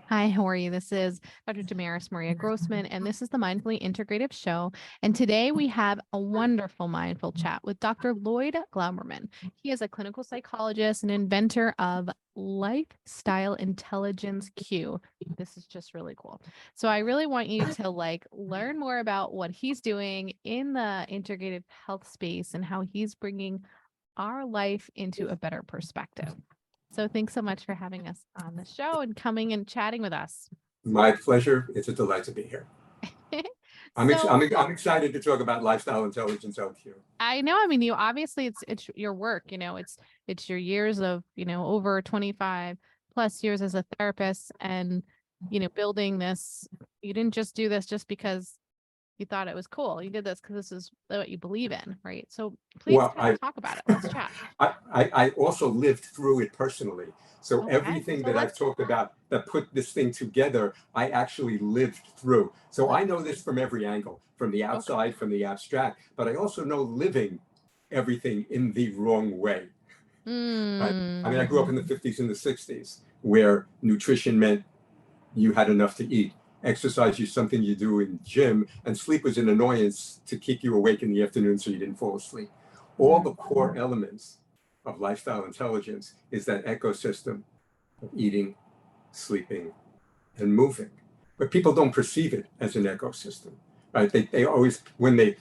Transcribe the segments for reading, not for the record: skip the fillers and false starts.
Hi, how are you? This is Dr. Damaris Maria Grossman, and this is the Mindfully Integrative Show. And today we have a wonderful mindful chat with Dr. Lloyd Glauberman. He is a clinical psychologist and inventor of lifestyle intelligence Q. This is just really cool. So I really want you to learn more about what he's doing in the integrative health space and how he's bringing our life into a better perspective. So thanks so much for having us on the show and coming and chatting with us. My pleasure. It's a delight to be here. I'm excited to talk about lifestyle intelligence LQ. I know. I mean, you obviously it's your work. It's your years of over 25 plus years as a therapist, and building this. You didn't just do this just because you thought it was cool. You did this because this is what you believe in, right? So please talk about it. Let's chat. I also lived through it personally. So everything that I've talked about that put this thing together, I actually lived through. So I know this from every angle, from the outside, from the abstract, but I also know living everything in the wrong way. Right? I mean, I grew up in the 50s and the 60s where nutrition meant you had enough to eat. Exercise is something you do in gym, and sleep was an annoyance to keep you awake in the afternoon so you didn't fall asleep. All the core elements of lifestyle intelligence is that ecosystem of eating, sleeping, and moving. But people don't perceive it as an ecosystem, right? They always, when they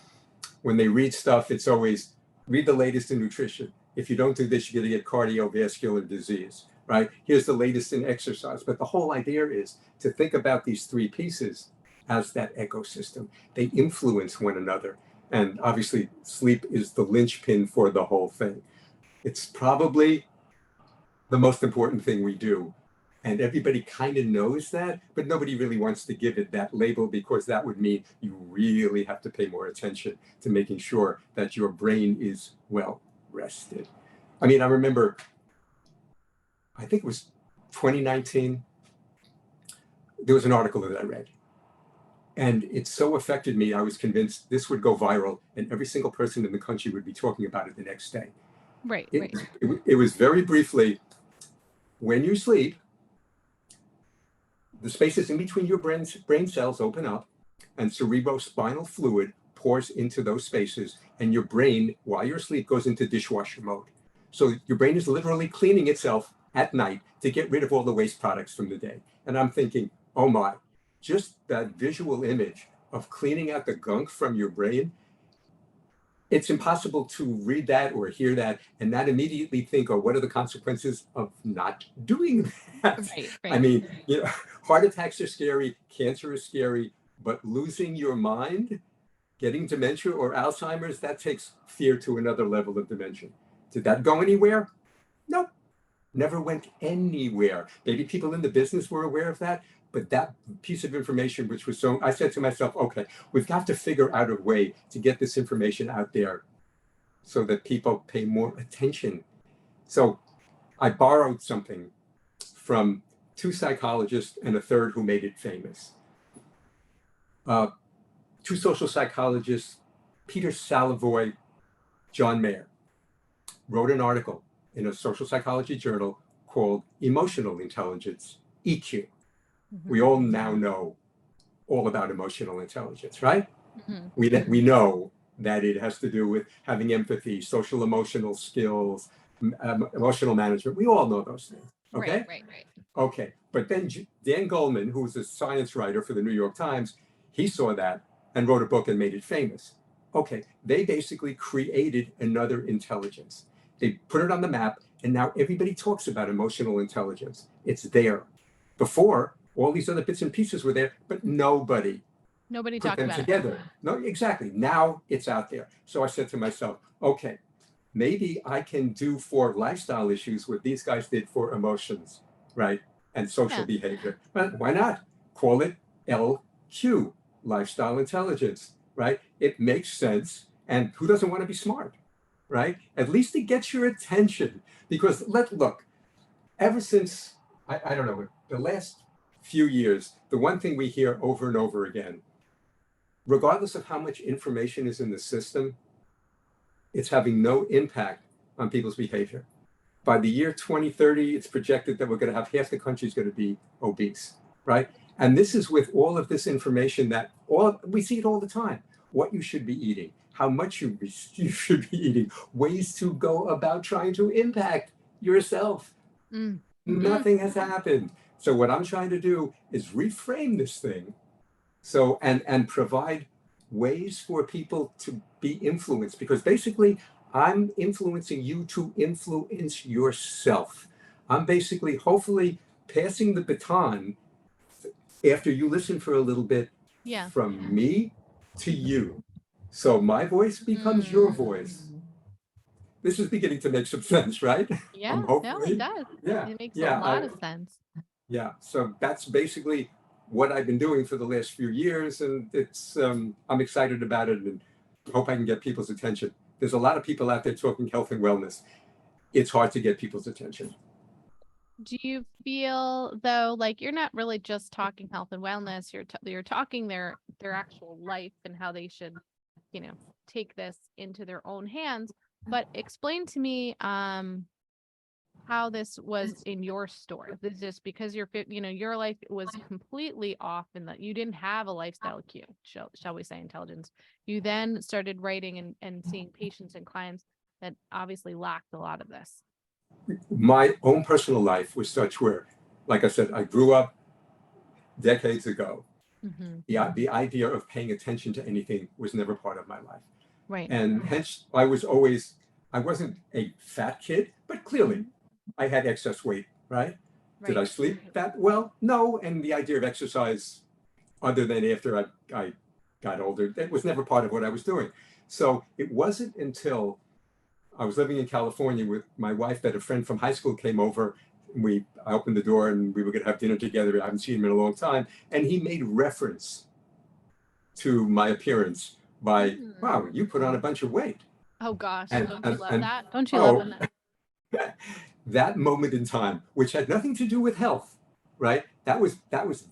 read stuff, it's always read the latest in nutrition. If you don't do this, you're going to get cardiovascular disease. Right? Here's the latest in exercise. But the whole idea is to think about these three pieces as that ecosystem. They influence one another. And obviously, sleep is the linchpin for the whole thing. It's probably the most important thing we do. And everybody kind of knows that, but nobody really wants to give it that label because that would mean you really have to pay more attention to making sure that your brain is well rested. I mean, I remember I think it was 2019, there was an article that I read. And it so affected me, I was convinced this would go viral and every single person in the country would be talking about it the next day. Right. It was very briefly, when you sleep, the spaces in between your brain cells open up and cerebrospinal fluid pours into those spaces, and your brain, while you're asleep, goes into dishwasher mode. So your brain is literally cleaning itself at night to get rid of all the waste products from the day. And I'm thinking, oh my, just that visual image of cleaning out the gunk from your brain, it's impossible to read that or hear that and not immediately think, oh, what are the consequences of not doing that? Right. I mean, heart attacks are scary, cancer is scary, but losing your mind, getting dementia or Alzheimer's, that takes fear to another level of dimension. Did that go anywhere? Nope. Never went anywhere. Maybe people in the business were aware of that, but that piece of information, which was so, I said to myself, okay, we've got to figure out a way to get this information out there so that people pay more attention. So I borrowed something from two psychologists and a third who made it famous. Two social psychologists, Peter Salovey, John Mayer, wrote an article in a social psychology journal called Emotional Intelligence, EQ. We all now know all about emotional intelligence, right? We know that it has to do with having empathy, social emotional skills, emotional management. We all know those things, okay? Right. Okay, but then Dan Goleman, who was a science writer for the New York Times, he saw that and wrote a book and made it famous. Okay, they basically created another intelligence. They put it on the map, and now everybody talks about emotional intelligence. It's there. Before, all these other bits and pieces were there, but nobody talked them about together. No, exactly. Now it's out there. So I said to myself, okay, maybe I can do for lifestyle issues what these guys did for emotions, right? And social behavior. But why not? Call it LQ, lifestyle intelligence, right? It makes sense. And who doesn't want to be smart? Right? At least it gets your attention because look, ever since, I don't know, the last few years, the one thing we hear over and over again, regardless of how much information is in the system, it's having no impact on people's behavior. By the year 2030, it's projected that we're going to have half the country is going to be obese. right? And this is with all of this information that we see it all the time. What you should be eating, how much you should be eating, ways to go about trying to impact yourself. Nothing has happened. So what I'm trying to do is reframe this thing, so and provide ways for people to be influenced, because basically I'm influencing you to influence yourself. I'm basically hopefully passing the baton after you listen for a little bit, from me to you. So my voice becomes your voice. This is beginning to make some sense, right? Yeah, no, it does. Yeah, it makes a lot of sense. Yeah, so that's basically what I've been doing for the last few years, and it's I'm excited about it and hope I can get people's attention. There's a lot of people out there talking health and wellness. It's hard to get people's attention. Do you feel though, like you're not really just talking health and wellness, you're talking their actual life and how they should, take this into their own hands, but explain to me how this was in your story. This is just because your life was completely off in that you didn't have a lifestyle cue, shall we say, intelligence. You then started writing and seeing patients and clients that obviously lacked a lot of this. My own personal life was such where, like I said, I grew up decades ago. The idea of paying attention to anything was never part of my life. Right. And hence I wasn't a fat kid, but clearly I had excess weight, right? Did I sleep that well? No. And the idea of exercise, other than after I got older, that was never part of what I was doing. So it wasn't until I was living in California with my wife that a friend from high school came over. I opened the door and we were going to have dinner together. I haven't seen him in a long time. And he made reference to my appearance by, wow, you put on a bunch of weight. Oh gosh, don't you love that? Don't you love that? That moment in time, which had nothing to do with health, right? That was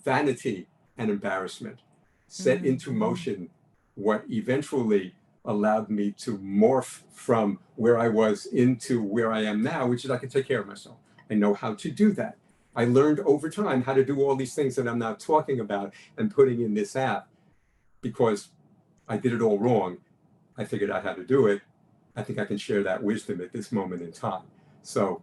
vanity and embarrassment set into motion, what eventually allowed me to morph from where I was into where I am now, which is I can take care of myself. I know how to do that. I learned over time how to do all these things that I'm now talking about and putting in this app, because I did it all wrong. I figured out how to do it. I think I can share that wisdom at this moment in time. So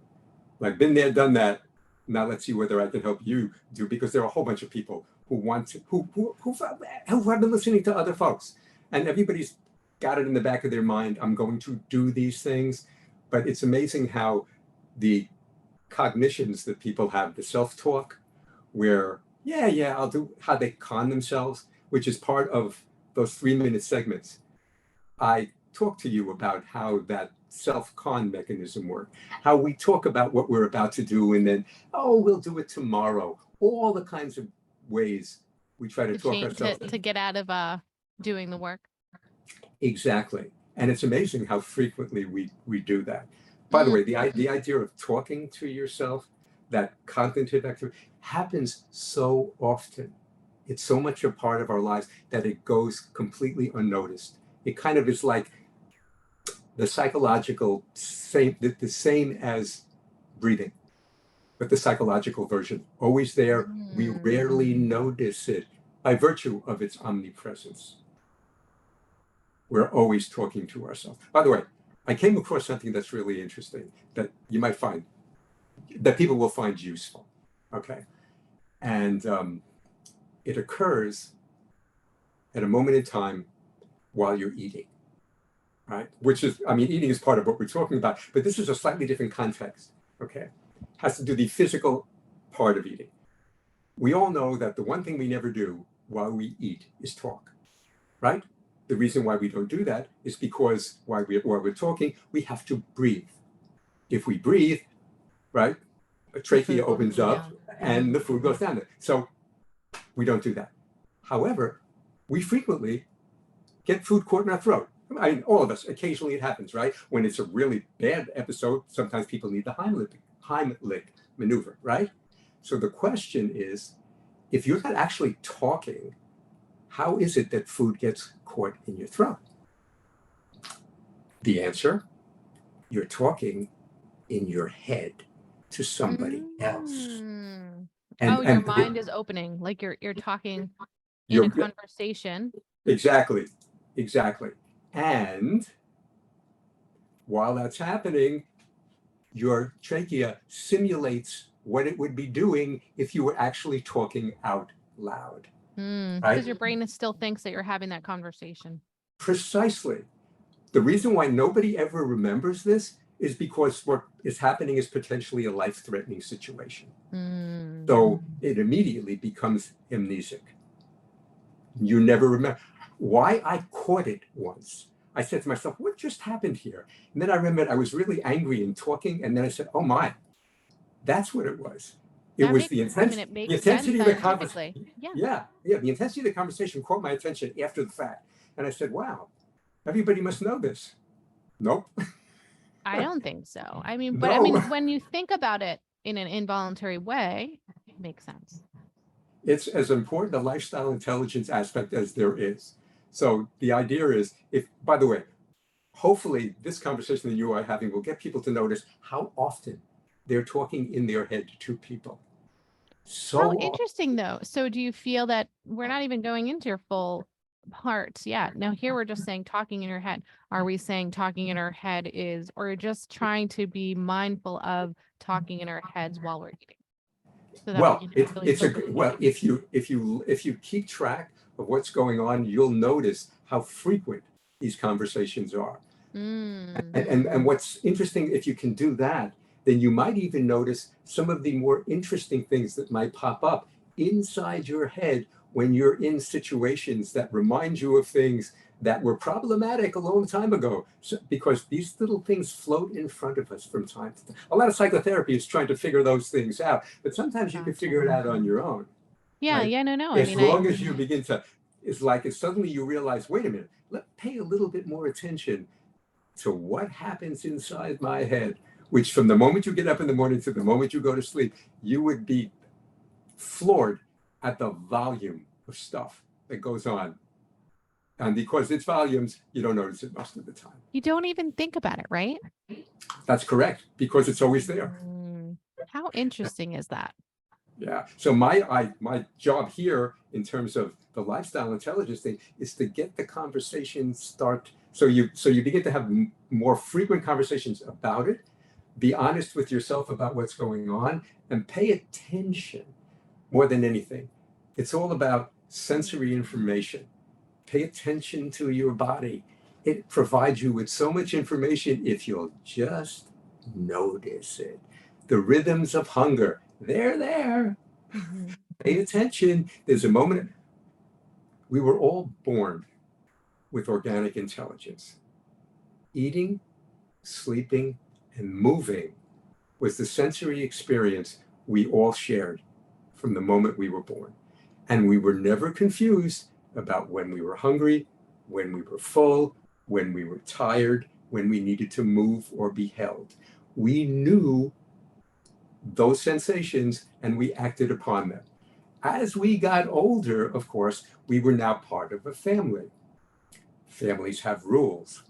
I've been there, done that. Now let's see whether I can help you do, because there are a whole bunch of people who want to, who have been listening to other folks, and everybody's got it in the back of their mind. I'm going to do these things, but it's amazing how the cognitions that people have, the self-talk, where I'll do, how they con themselves, which is part of those 3-minute segments. I talk to you about how that self-con mechanism works, how we talk about what we're about to do and then, we'll do it tomorrow. All the kinds of ways we try to talk ourselves to get out of doing the work. Exactly. And it's amazing how frequently we do that. By the way, the idea of talking to yourself, that cognitive activity, happens so often. It's so much a part of our lives that it goes completely unnoticed. It kind of is like the psychological the same as breathing, but the psychological version, always there. We rarely notice it by virtue of its omnipresence. We're always talking to ourselves. By the way, I came across something that's really interesting that you might find, that people will find useful. Okay. And it occurs at a moment in time while you're eating, right? Which is, eating is part of what we're talking about, but this is a slightly different context. Okay. Has to do the physical part of eating. We all know that the one thing we never do while we eat is talk, right? The reason why we don't do that is because while we're talking, we have to breathe. If we breathe, right, a trachea opens up and the food goes down there. So we don't do that. However, we frequently get food caught in our throat. All of us, occasionally it happens, right? When it's a really bad episode, sometimes people need the Heimlich maneuver, right? So the question is, if you're not actually talking, how is it that food gets caught in your throat? The answer, you're talking in your head to somebody else. Oh, your And mind is opening, like you're talking in you're a conversation. exactly, exactly. And while that's happening, your trachea simulates what it would be doing if you were actually talking out loud, Because right? your brain still thinks that you're having that conversation. Precisely. The reason why nobody ever remembers this is because what is happening is potentially a life-threatening situation. So it immediately becomes amnesic. You never remember. Why I caught it once. I said to myself, what just happened here? And then I remembered I was really angry and talking. And then I said, oh my, that's what it was. It That was makes, the I mean, intensity, it makes the sense intensity of the scientifically. conversation. Yeah. Yeah. The intensity of the conversation caught my attention after the fact. And I said, wow, everybody must know this. Nope. I don't think so. I mean, but I No. mean, when you think about it in an involuntary way, it makes sense. It's as important a lifestyle intelligence aspect as there is. So the idea is, if, by the way, hopefully this conversation that you are having will get people to notice how often they're talking in their head to people. How So interesting, though. So do you feel that we're not even going into your full parts yet? Now, here we're just saying talking in your head. Are we saying talking in our head is, or just trying to be mindful of talking in our heads while we're eating? So that we well, can it, really it's a focus. well, if you keep track of what's going on, you'll notice how frequent these conversations are. And what's interesting, if you can do that, then you might even notice some of the more interesting things that might pop up inside your head when you're in situations that remind you of things that were problematic a long time ago. So, because these little things float in front of us from time to time. A lot of psychotherapy is trying to figure those things out, but sometimes you can figure it out on your own. Yeah, Right? yeah, no. I As mean, long as you begin to, it's like if suddenly you realize, wait a minute, pay a little bit more attention to what happens inside my head, which from the moment you get up in the morning to the moment you go to sleep, you would be floored at the volume of stuff that goes on. And because it's volumes, you don't notice it most of the time. you don't even think about it, right? That's correct, because it's always there. How interesting is that? Yeah. So my job here in terms of the lifestyle intelligence thing is to get the conversation start. So you begin to have more frequent conversations about it, be honest with yourself about what's going on, and pay attention more than anything. It's all about sensory information. Pay attention to your body. It provides you with so much information if you'll just notice it. The rhythms of hunger, they're there. Pay attention. There's a moment. We were all born with organic intelligence. Eating, sleeping, and moving was the sensory experience we all shared from the moment we were born. And we were never confused about when we were hungry, when we were full, when we were tired, when we needed to move or be held. We knew those sensations and we acted upon them. As we got older, of course, we were now part of a family. Families have rules.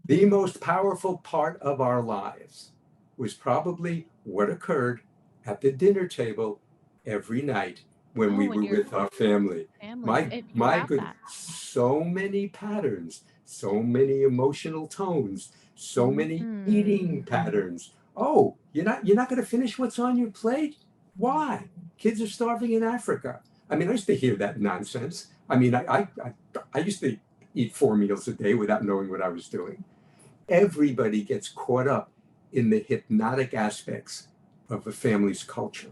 The most powerful part of our lives was probably what occurred at the dinner table every night when we were with our family. My good, so many patterns, so many emotional tones, so many eating patterns. Oh, you're not going to finish what's on your plate? Why? Kids are starving in Africa. I mean, I used to hear that nonsense. I mean, I used to eat 4 meals a day without knowing what I was doing. Everybody gets caught up in the hypnotic aspects of a family's culture,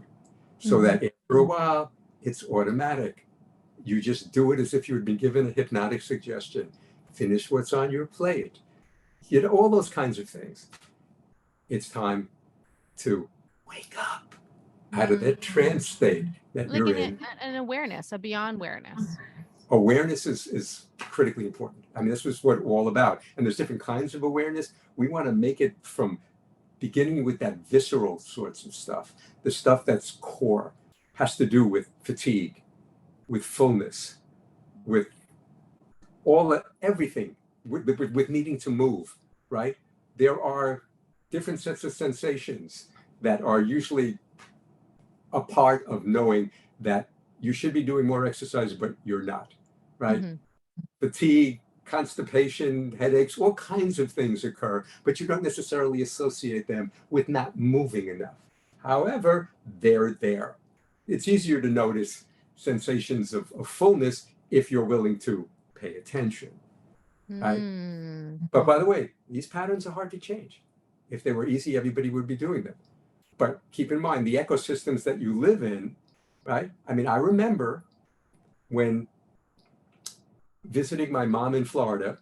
so that after a while, it's automatic. You just do it as if you had been given a hypnotic suggestion. Finish what's on your plate. You know, all those kinds of things. It's time to wake up out of that trance state that Like you're in. an awareness, a beyond awareness. Awareness is critically important. I mean, this was what all about. And there's different kinds of awareness. We want to make it from beginning with that visceral sorts of stuff, the stuff that's core, has to do with fatigue, with fullness, with everything, with needing to move, right? There are different sets of sensations that are usually a part of knowing that you should be doing more exercise, but you're not, right? Fatigue, constipation, headaches, all kinds of things occur, but you don't necessarily associate them with not moving enough. However, they're there. It's easier to notice sensations of fullness if you're willing to pay attention, right? But by the way, these patterns are hard to change. If they were easy, everybody would be doing them. But keep in mind the ecosystems that you live in, right? I mean, I remember when visiting my mom in Florida,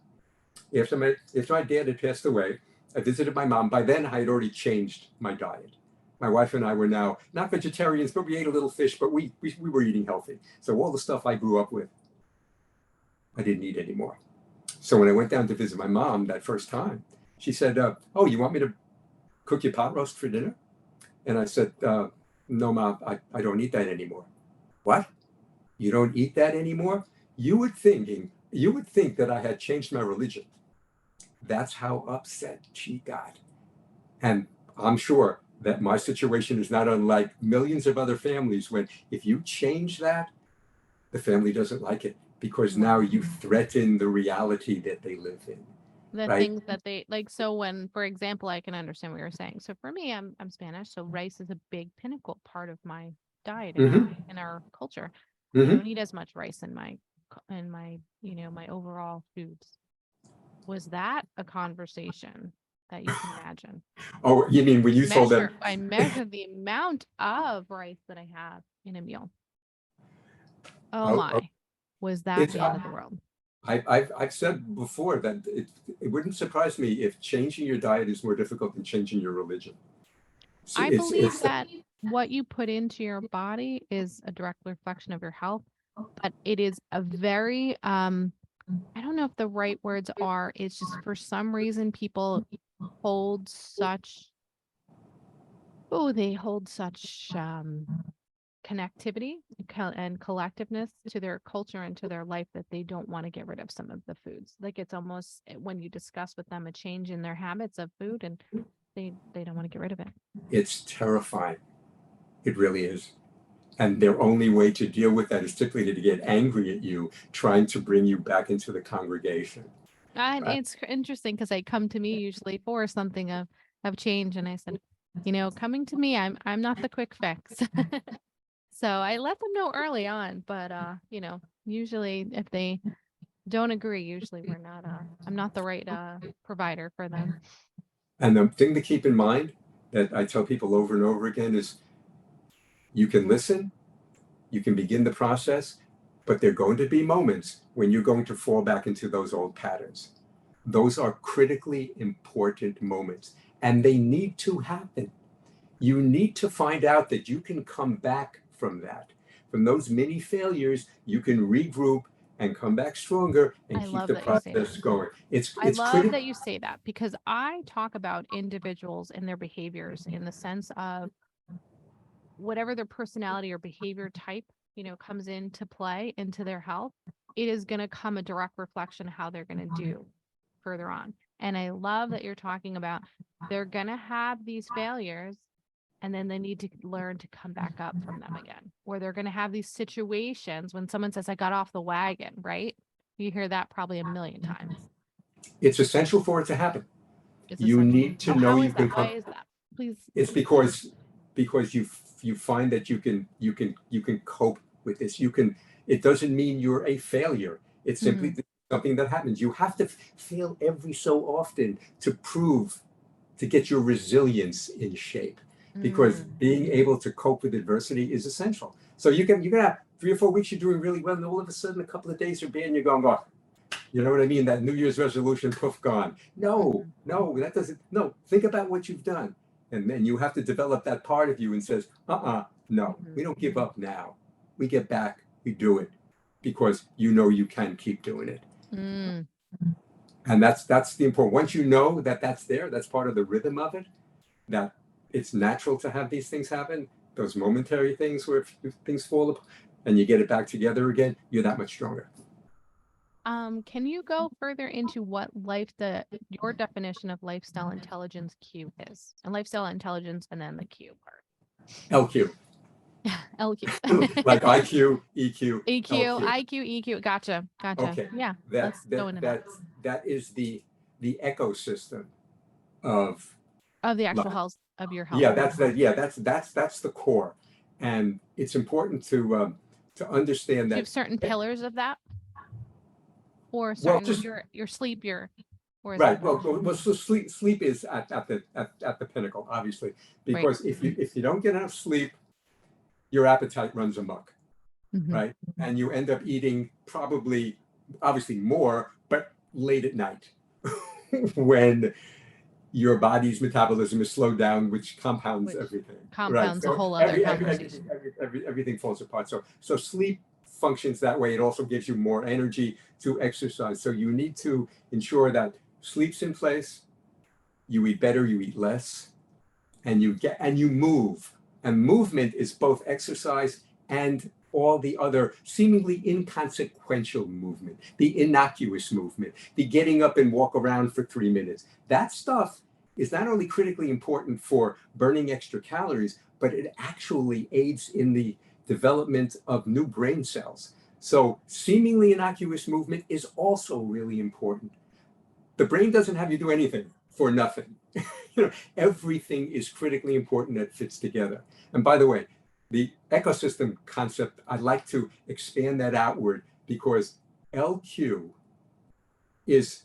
after my dad had passed away, I visited my mom. By then, I had already changed my diet. My wife and I were now not vegetarians, but we ate a little fish, but we were eating healthy. So all the stuff I grew up with, I didn't eat anymore. So when I went down to visit my mom that first time, she said, oh, you want me to cook you pot roast for dinner? And I said, no, Mom, I don't eat that anymore. What? You don't eat that anymore? You would think that I had changed my religion. That's how upset she got. And I'm sure that my situation is not unlike millions of other families when if you change that, the family doesn't like it because now you threaten the reality that they live in. The right? things that they like. So when, for example, I can understand what you're saying. So for me, I'm Spanish, so rice is a big pinnacle part of my diet in our culture. I don't eat as much rice in my my overall foods. Was that a conversation that you can imagine? Oh, you mean when you told them? I measure the amount of rice that I have in a meal. Oh my, was that the end of the world? I've said before that it wouldn't surprise me if changing your diet is more difficult than changing your religion. So I believe that what you put into your body is a direct reflection of your health, but it is a very I don't know if the right words are, it's just for some reason people hold such connectivity and collectiveness to their culture and to their life that they don't want to get rid of some of the foods. Like it's almost when you discuss with them a change in their habits of food and they don't want to get rid of it. It's terrifying. It really is. And their only way to deal with that is typically to get angry at you, trying to bring you back into the congregation. And it's interesting because they come to me usually for something of change. And I said, coming to me, I'm not the quick fix. So I let them know early on, but usually if they don't agree, usually I'm not the right provider for them. And the thing to keep in mind that I tell people over and over again is you can listen, you can begin the process, but there are going to be moments when you're going to fall back into those old patterns. Those are critically important moments, and they need to happen. You need to find out that you can come back from that. From those mini failures, you can regroup and come back stronger and keep the process going. I love that you say that because I talk about individuals and their behaviors in the sense of whatever their personality or behavior type, comes into play into their health, it is going to come a direct reflection of how they're going to do further on. And I love that you're talking about they're going to have these failures and then they need to learn to come back up from them again. Or they're going to have these situations when someone says, I got off the wagon, right? You hear that probably a million times. It's essential for it to happen. You need to know you can come. Why is that? Please. It's because you find that you can cope with this. It doesn't mean you're a failure. It's simply something that happens. You have to fail every so often to get your resilience in shape, because being able to cope with adversity is essential. So you can have 3 or 4 weeks you're doing really well, and all of a sudden a couple of days are bad and you're going, oh, you know what I mean? That New Year's resolution, poof, gone. No, that doesn't. No, think about what you've done. And then you have to develop that part of you and says, no, we don't give up now. We get back, we do it because you can keep doing it. And that's the important. Once you know that that's there, that's part of the rhythm of it, that it's natural to have these things happen, those momentary things where if things fall apart and you get it back together again, you're that much stronger. Can you go further into what your definition of lifestyle intelligence Q is? And lifestyle intelligence and then the Q part. LQ. LQ. like IQ, EQ, EQ, LQ. IQ, EQ. Gotcha. Okay, Yeah. that Let's go that into that. that that is the ecosystem of Of the actual life. health of your health. Yeah, that's the core, and it's important to understand Do you that. have certain pillars of that? Or Well, certain just your sleep, or is right. that Well, so sleep is at the pinnacle, obviously, right? because if you don't get enough sleep, your appetite runs amok, Mhm. right? And you end up eating probably, obviously more, but late at night, when your body's metabolism is slowed down, which compounds Which everything, right? compounds a So whole other conversation. everything falls apart. So sleep functions that way. It also gives you more energy to exercise. So you need to ensure that sleep's in place, you eat better, you eat less, and you move. And movement is both exercise and all the other seemingly inconsequential movement, the innocuous movement, the getting up and walk around for 3 minutes. That stuff is not only critically important for burning extra calories, but it actually aids in the development of new brain cells. So seemingly innocuous movement is also really important. The brain doesn't have you do anything for nothing. Everything is critically important that fits together. And by the way, the ecosystem concept, I'd like to expand that outward, because LQ is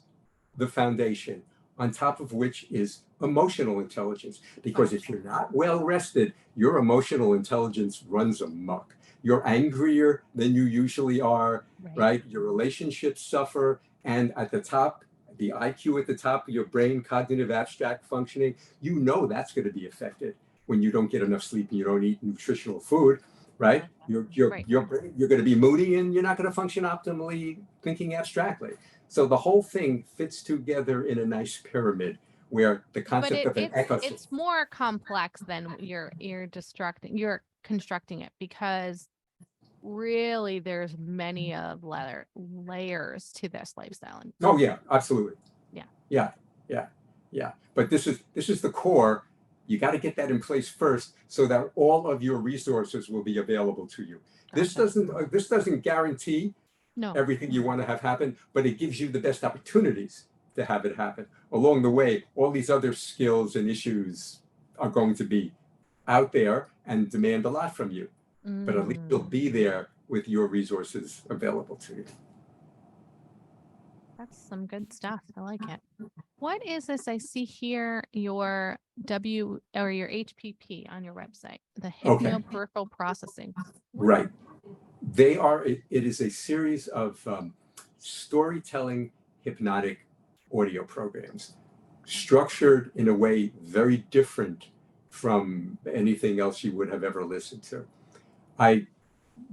the foundation, on top of which is emotional intelligence. Because if you're not well rested, your emotional intelligence runs amok. You're angrier than you usually are, right? Your relationships suffer. And at the top, the IQ at the top of your brain, cognitive abstract functioning, that's going to be affected when you don't get enough sleep and you don't eat nutritional food, right? You're going to be moody, and you're not going to function optimally thinking abstractly. So the whole thing fits together in a nice pyramid, where the concept of an ecosystem. It's more complex than you're constructing it, because really there's many of layers to this lifestyle. Oh yeah, absolutely. Yeah. But this is the core. You got to get that in place first, so that all of your resources will be available to you. Gotcha. This doesn't guarantee everything you want to have happen, but it gives you the best opportunities to have it happen. Along the way, all these other skills and issues are going to be out there and demand a lot from you. But at least you'll be there with your resources available to you. That's some good stuff. I like it. What is this? I see here your your HPP on your website, the Hypno-Peripheral Processing. Right. It is a series of storytelling hypnotic audio programs, structured in a way very different from anything else you would have ever listened to. I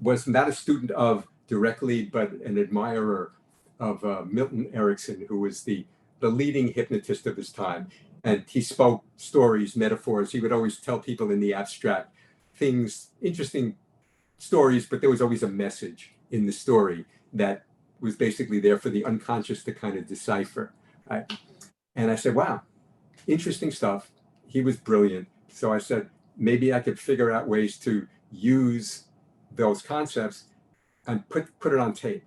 was not a student of directly, but an admirer of Milton Erickson, who was the leading hypnotist of his time. And he spoke stories, metaphors. He would always tell people in the abstract things, interesting stories, but there was always a message in the story that was basically there for the unconscious to kind of decipher. Right? And I said, wow, interesting stuff. He was brilliant. So I said, maybe I could figure out ways to use those concepts and put it on tape.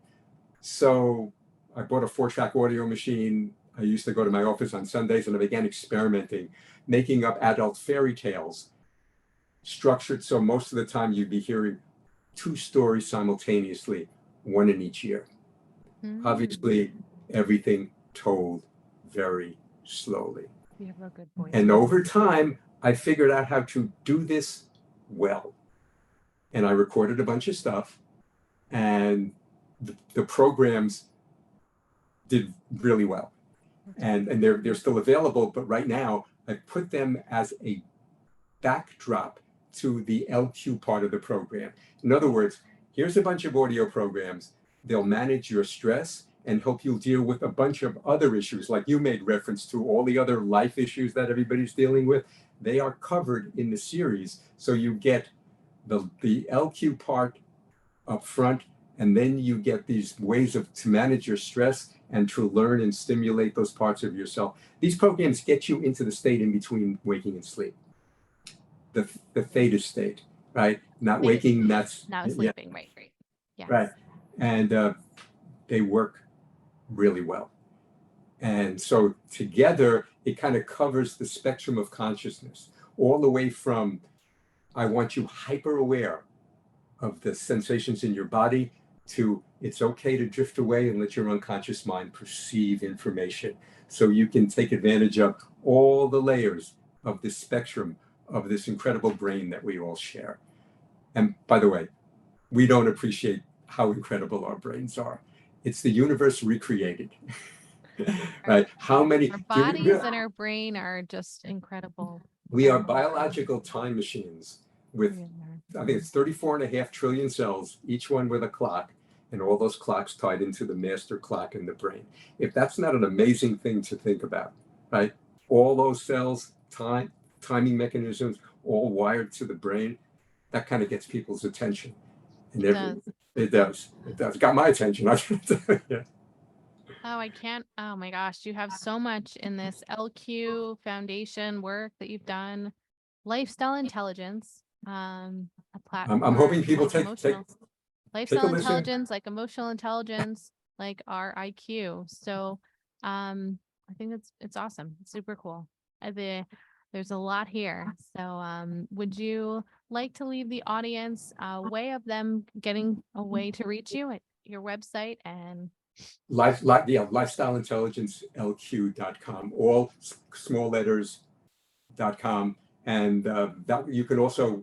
So I bought a 4-track audio machine. I used to go to my office on Sundays, and I began experimenting, making up adult fairy tales, structured so most of the time you'd be hearing 2 stories simultaneously, one in each ear. Obviously, everything told very slowly. You have a good voice. And over time, I figured out how to do this well. And I recorded a bunch of stuff, and the programs did really well. And they're still available, but right now I put them as a backdrop to the LQ part of the program. In other words, here's a bunch of audio programs. They'll manage your stress and help you deal with a bunch of other issues, like you made reference to all the other life issues that everybody's dealing with. They are covered in the series. So you get the LQ part up front, and then you get these ways to manage your stress and to learn and stimulate those parts of yourself. These programs get you into the state in between waking and sleep, the theta state. right? Not They- waking, that's, Now yeah, sleeping, right, right. Yes. right. And they work really well. And so together, it kind of covers the spectrum of consciousness, all the way from I want you hyper aware of the sensations in your body to it's okay to drift away and let your unconscious mind perceive information. So you can take advantage of all the layers of this spectrum of this incredible brain that we all share. And by the way, we don't appreciate how incredible our brains are. It's the universe recreated. Right? How many Our bodies and our brain are just incredible. We are biological time machines with, I think it's 34.5 trillion cells, each one with a clock, and all those clocks tied into the master clock in the brain. If that's not an amazing thing to think about, right? All those cells, timing mechanisms, all wired to the brain, that kind of gets people's attention. And it does. Got my attention. Yeah. Oh, I can't. Oh my gosh. You have so much in this LQ Foundation work that you've done. Lifestyle intelligence. A platform. I'm hoping people take lifestyle a listen. intelligence, like emotional intelligence, like our IQ. So I think it's awesome. It's super cool. There's a lot here. So would you like to leave the audience a way of them getting a way to reach you at your website and lifestyleintelligencelq.com, all small letters.com. And that you can also,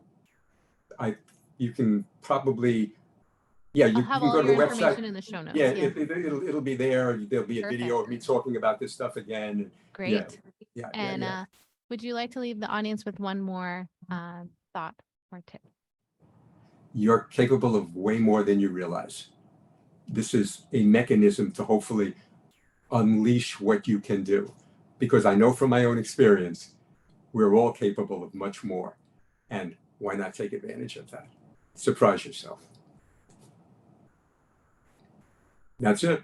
you can probably, yeah, you can go to the website. In the show notes. Yeah, it'll be there. There'll be a video of me talking about this stuff again. Great. Yeah. And would you like to leave the audience with one more thought or tip? You're capable of way more than you realize. This is a mechanism to hopefully unleash what you can do. Because I know from my own experience, we're all capable of much more. And why not take advantage of that? Surprise yourself. That's it.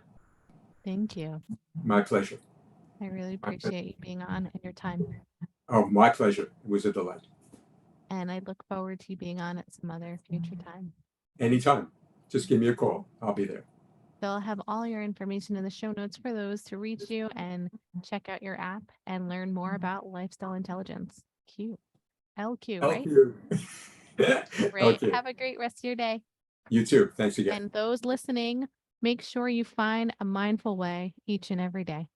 Thank you. My pleasure. I really appreciate you being on and your time. Oh, my pleasure. It was a delight. And I look forward to you being on at some other future time. Anytime. Just give me a call. I'll be there. They'll have all your information in the show notes for those to reach you and check out your app and learn more about lifestyle intelligence. LQ, right? Great. Okay. Have a great rest of your day. You too. Thanks again. And those listening, make sure you find a mindful way each and every day.